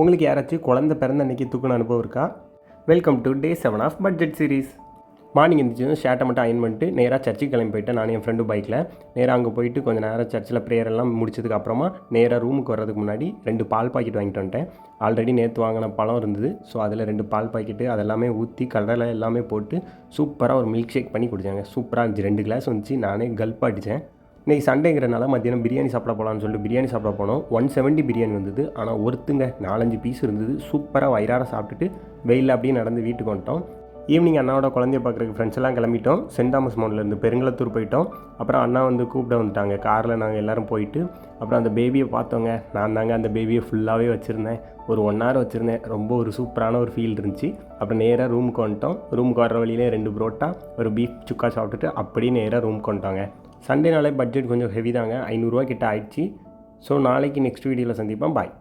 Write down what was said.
உங்களுக்கு யாராச்சும் குழந்தை பிறந்த அன்றைக்கி தூக்குன அனுபவம் இருக்கா? Welcome to day 7 of budget series. Morning எழுந்திரிச்சதும் ஷர்ட்டை மட்டும் அயன் பண்ணிட்டு நேராக சர்ச்சுக்கு கிளம்பி போயிட்டேன். நான் என் ஃப்ரெண்டு பைக்கில் நேராக அங்கே போயிட்டு கொஞ்சம் நேரம் சர்ச்சில் ப்ரேயர் எல்லாம் முடிச்சதுக்கு அப்புறமா நேராக ரூமுக்கு வர்றதுக்கு முன்னாடி 2 பால் பாக்கெட் வாங்கிட்டு வந்துட்டேன். ஆல்ரெடி நேற்று வாங்கின பழம் இருந்தது. ஸோ அதில் 2 பால் பாக்கெட்டு அதெல்லாமே ஊற்றி கடலை எல்லாமே போட்டு சூப்பராக ஒரு மில்க் ஷேக் பண்ணி குடித்தாங்க. சூப்பராக இருந்துச்சு. 2 கிளாஸ் வந்துச்சு. நானே கல்ப் அடித்தேன். இன்றைக்கி சண்டேங்கிறனால மத்தியானம் பிரியாணி சாப்பிட போகலான்னு சொல்லிட்டு பிரியாணி சாப்பிட போனோம். 170 பிரியாணி வந்தது. ஆனால் ஒருத்துங்க 4-5 பீஸ் இருந்தது. சூப்பராக வயிறார சாப்பிட்டுட்டு வெயிலில் அப்படியே நடந்து வீட்டுக்கு வந்துட்டோம். ஈவினிங் அண்ணாவோட குழந்தைய பார்க்குறதுக்கு ஃப்ரெண்ட்ஸ் எல்லாம் கிளம்பிட்டோம். சென்ட் தாமஸ் மவுண்ட்லேருந்து பெருங்களத்தூர் போயிட்டோம். அப்புறம் அண்ணா வந்து கூப்பிட வந்துட்டாங்க. காரில் நாங்கள் எல்லோரும் போயிட்டு அப்புறம் அந்த பேபியை பார்த்தோங்க. நான் தாங்க அந்த பேபியை ஃபுல்லாகவே வச்சுருந்தேன். ஒரு 1 hour வச்சுருந்தேன். ரொம்ப ஒரு சூப்பரான ஒரு ஃபீல் இருந்துச்சு. அப்புறம் நேராக ரூமுக்கு வந்துட்டோம். ரூமுக்கு வர்ற வழியிலே 2 புரோட்டா ஒரு பீஃப் சுக்கா சாப்பிட்டுட்டு அப்படியே நேராக ரூமுக்கு வந்துட்டாங்க. சண்டேனாலே பட்ஜெட் கொஞ்சம் ஹெவி தாங்க. 500 ரூபா கிட்ட ஆயிடுச்சு. ஸோ நாளைக்கு நெக்ஸ்ட் வீடியோவில் சந்திப்போம். பாய்.